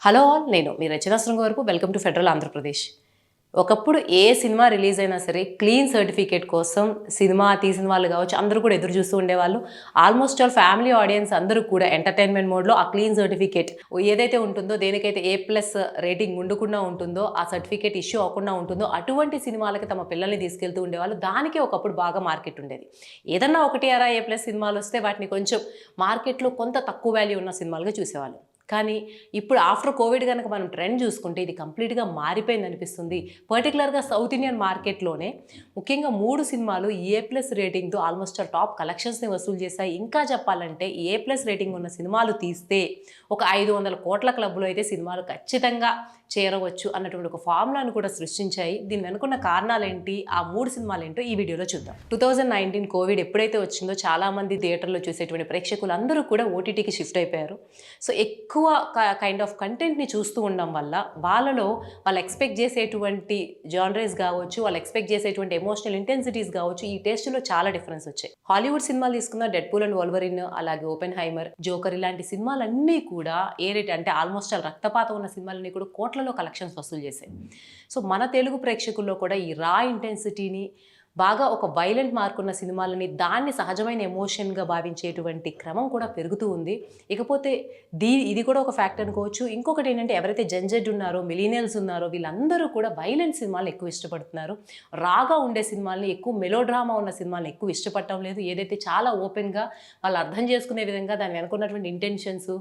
Hello all, నేను మీ Rachana Srungavarapu. Welcome to Federal Andhra Pradesh. ఒకప్పుడు ఏ సినిమా రిలీజ్ అయినా సరే క్లీన్ సర్టిఫికేట్ కోసం సినిమా తీసిన వాళ్ళు కావచ్చు అందరూ కూడా ఎదురు చూస్తూ ఉండేవాళ్ళు. ఆల్మోస్ట్ ఆల్ ఫ్యామిలీ ఆడియన్స్ అందరూ కూడా ఎంటర్టైన్మెంట్ మోడ్లో ఆ క్లీన్ సర్టిఫికేట్ ఏదైతే ఉంటుందో, దేనికైతే A+ రేటింగ్ ఉండకుండా ఉంటుందో, ఆ సర్టిఫికేట్ ఇష్యూ అవ్వకుండా ఉంటుందో అటువంటి సినిమాలకి తమ పిల్లల్ని తీసుకెళ్తూ ఉండేవాళ్ళు. దానికి ఒకప్పుడు బాగా మార్కెట్ ఉండేది. ఏదన్నా ఒకటి అరా A+ సినిమాలు వస్తే వాటిని కొంచెం మార్కెట్లో కొంత తక్కువ వాల్యూ ఉన్న సినిమాలుగా చూసేవాళ్ళు. కానీ ఇప్పుడు ఆఫ్టర్ కోవిడ్ కనుక మనం ట్రెండ్ చూసుకుంటే ఇది కంప్లీట్గా మారిపోయింది అనిపిస్తుంది. పర్టికులర్గా సౌత్ ఇండియన్ మార్కెట్లోనే ముఖ్యంగా 3 సినిమాలు A+ రేటింగ్తో ఆల్మోస్ట్ టాప్ కలెక్షన్స్ని వసూలు చేశాయి. ఇంకా చెప్పాలంటే A+ రేటింగ్ ఉన్న సినిమాలు తీస్తే ఒక 500 కోట్ల క్లబ్లో అయితే సినిమాలు ఖచ్చితంగా చేరవచ్చు అన్నటువంటి ఒక ఫార్ములాను కూడా సృష్టించాయి. దీని వెనుకున్న కారణాలు ఏంటి, ఆ 3 సినిమాలు ఏంటో ఈ వీడియోలో చూద్దాం. 2019 కోవిడ్ ఎప్పుడైతే వచ్చిందో చాలామంది థియేటర్లో చూసేటువంటి ప్రేక్షకులు అందరూ కూడా OTTకి షిఫ్ట్ అయిపోయారు. సో ఎక్కువ కైండ్ ఆఫ్ కంటెంట్ని చూస్తూ ఉండడం వల్ల వాళ్ళలో వాళ్ళు ఎక్స్పెక్ట్ చేసేటువంటి జానరేస్ కావచ్చు, వాళ్ళు ఎక్స్పెక్ట్ చేసేటువంటి ఎమోషనల్ ఇంటెన్సిటీస్ కావచ్చు, ఈ టేస్ట్లో చాలా డిఫరెన్స్ వచ్చాయి. హాలీవుడ్ సినిమాలు తీసుకున్న డెడ్పూల్ అండ్ వోల్వరిన్, అలాగే ఓపెన్హైమర్, జోకర్ ఇలాంటి సినిమాలన్నీ కూడా ఏ రేట్ అంటే ఆల్మోస్ట్ రక్తపాతం ఉన్న సినిమాలన్నీ కూడా కోట్లలో కలెక్షన్స్ వసూలు చేశాయి. సో మన తెలుగు ప్రేక్షకుల్లో కూడా ఈ రా ఇంటెన్సిటీని, బాగా ఒక వైలెంట్ మార్కున్న సినిమాలని దాన్ని సహజమైన ఎమోషన్గా భావించేటువంటి క్రమం కూడా పెరుగుతూ ఉంది. ఇకపోతే ఇది కూడా ఒక ఫ్యాక్టర్ అనుకోవచ్చు. ఇంకొకటి ఏంటంటే ఎవరైతే జెన్జెడ్ ఉన్నారో, మిలీనియల్స్ ఉన్నారో వీళ్ళందరూ కూడా వైలెంట్ సినిమాలు ఎక్కువ ఇష్టపడుతున్నారు. రాగా ఉండే సినిమాల్ని, ఎక్కువ మెలోడ్రామా ఉన్న సినిమాల్ని ఎక్కువ ఇష్టపడటం లేదు. ఏదైతే చాలా ఓపెన్గా వాళ్ళు అర్థం చేసుకునే విధంగా దాని వెనుకున్నటువంటి ఇంటెన్షన్స్,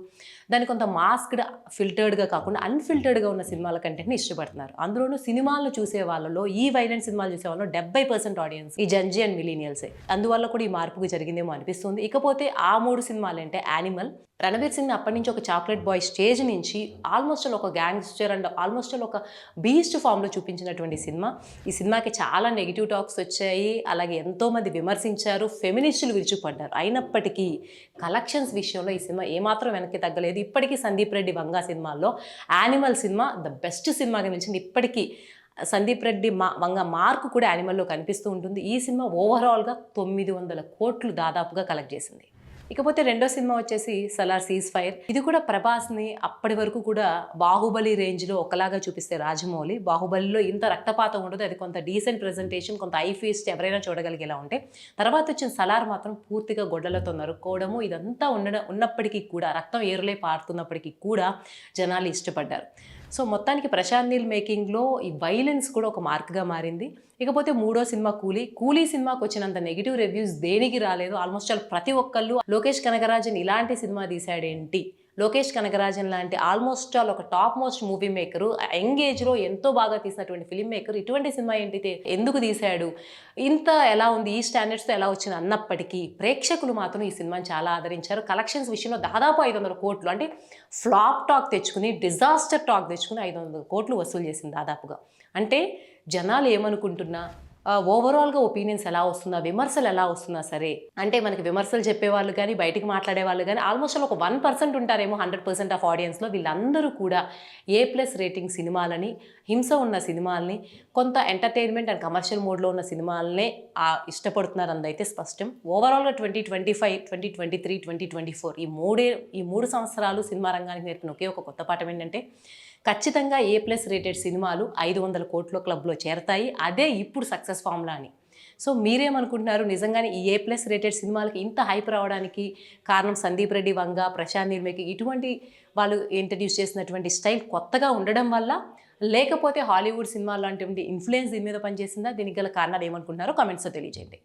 దాన్ని కొంత మాస్క్డ్ ఫిల్టర్డ్గా కాకుండా అన్ఫిల్టర్డ్గా ఉన్న సినిమాల కంటెంట్ని ఇష్టపడుతున్నారు. అందులోనూ సినిమాలు చూసే వాళ్ళలో, ఈ వైలెంట్ సినిమాలు చూసే వాళ్ళలో 70% ఆడియన్స్ ఈ జెన్జీ అండ్ మిలీనియల్సే. అందువల్ల కూడా ఈ మార్పుకు జరిగిందేమో అనిపిస్తుంది. ఇకపోతే ఆ 3 సినిమాలు అంటే యానిమల్, రణబీర్ సింగ్ అప్పటి నుంచి ఒక చాక్లెట్ బాయ్ స్టేజ్ నుంచి ఆల్మోస్ట్ ఒక గ్యాంగ్స్టర్ అండ్ ఆల్మోస్ట్ ఒక బీస్ట్ ఫామ్లో చూపించినటువంటి సినిమా. ఈ సినిమాకి చాలా నెగిటివ్ టాక్స్ వచ్చాయి, అలాగే ఎంతోమంది విమర్శించారు, ఫెమినిస్టులు విరుచుపడ్డారు. అయినప్పటికీ కలెక్షన్స్ విషయంలో ఈ సినిమా ఏమాత్రం వెనక్కి తగ్గలేదు. ఇప్పటికీ సందీప్ రెడ్డి వంగా సినిమాల్లో యానిమల్ సినిమా ద బెస్ట్ సినిమాగా నిలిచింది. ఇప్పటికీ సందీప్ రెడ్డి వంగ మార్కు కూడా యానిమల్లో కనిపిస్తూ ఉంటుంది. ఈ సినిమా ఓవరాల్గా 900 కోట్లు దాదాపుగా కలెక్ట్ చేసింది. ఇకపోతే రెండో సినిమా వచ్చేసి సలార్ సీజ్ ఫైర్. ఇది కూడా ప్రభాస్ని అప్పటి వరకు కూడా బాహుబలి రేంజ్లో ఒకలాగా చూపిస్తే రాజమౌళి, బాహుబలిలో ఇంత రక్తపాతం ఉండదు, అది కొంత డీసెంట్ ప్రెజెంటేషన్, కొంత ఐ ఫీస్ట్ ఎవరైనా చూడగలిగేలా ఉంటే. తర్వాత వచ్చిన సలార్ మాత్రం పూర్తిగా గొడ్డలతో నరుక్కోవడము ఇదంతా ఉన్నప్పటికీ కూడా, రక్తం ఏరులే పారుతున్నప్పటికీ కూడా జనాలు ఇష్టపడ్డారు. సో మొత్తానికి ప్రశాంత్ నీల్ మేకింగ్లో ఈ వైలెన్స్ కూడా ఒక మార్క్గా మారింది. ఇకపోతే మూడో సినిమా కూలీ సినిమాకి వచ్చినంత నెగిటివ్ రివ్యూస్ దేనికి రాలేదు. ఆల్మోస్ట్ ప్రతి ఒక్కళ్ళు లోకేష్ కనగరాజన్ ఇలాంటి సినిమా తీశాడేంటి, లోకేష్ కనగరాజన్ లాంటి ఆల్మోస్ట్ ఒక top most movie maker, young ఏజ్లో ఎంతో బాగా తీసినటువంటి ఫిలిం మేకర్ ఇటువంటి సినిమా ఏంటి, ఎందుకు తీశాడు, ఇంత ఎలా ఉంది, ఈ స్టాండర్డ్స్తో ఎలా వచ్చింది అన్నప్పటికీ ప్రేక్షకులు మాత్రం ఈ సినిమాని చాలా ఆదరించారు. కలెక్షన్స్ విషయంలో దాదాపు 500 కోట్లు, అంటే ఫ్లాప్ టాక్ తెచ్చుకుని, డిజాస్టర్ టాక్ తెచ్చుకుని 500 కోట్లు వసూలు చేసింది దాదాపుగా. అంటే జనాలు ఏమనుకుంటున్నా, ఓవరాల్గా ఒపీనియన్స్ ఎలా వస్తున్నా, విమర్శలు ఎలా వస్తున్నా సరే, అంటే మనకి విమర్శలు చెప్పేవాళ్ళు కానీ, బయటికి మాట్లాడే వాళ్ళు కానీ ఆల్మోస్ట్ ఒక 1% ఉంటారేమో 100% ఆఫ్ ఆడియన్స్లో. వీళ్ళందరూ కూడా A+ రేటింగ్ సినిమాలని, హింస ఉన్న సినిమాలని, కొంత ఎంటర్టైన్మెంట్ అండ్ కమర్షియల్ మోడ్లో ఉన్న సినిమాలనే ఇష్టపడుతున్నారు అందైతే స్పష్టం. ఓవరాల్గా 2025, 2023, 2024 ఈ 3 సంవత్సరాలు సినిమా రంగానికి నేర్పిన ఒకే ఒక కొత్త పాఠం ఏంటంటే ఖచ్చితంగా A+ రేటెడ్ సినిమాలు 500 కోట్ల క్లబ్లో చేరతాయి. అదే ఇప్పుడు సక్సెస్ ఫార్ములా అని. సో మీరేమనుకుంటున్నారు, నిజంగానే ఈ A+ రేటెడ్ సినిమాలకి ఇంత హైప్ రావడానికి కారణం సందీప్ రెడ్డి వంగ, ప్రశాంత్ నీల్ మేకింగ్ ఇటువంటి వాళ్ళు ఇంట్రడ్యూస్ చేసినటువంటి స్టైల్ కొత్తగా ఉండడం వల్ల, లేకపోతే హాలీవుడ్ సినిమా లాంటి ఇన్ఫ్లుయెన్స్ దీని మీద పనిచేసిందా? దీనికి గల కారణాలు ఏమనుకుంటున్నారో కామెంట్స్లో తెలియజేయండి.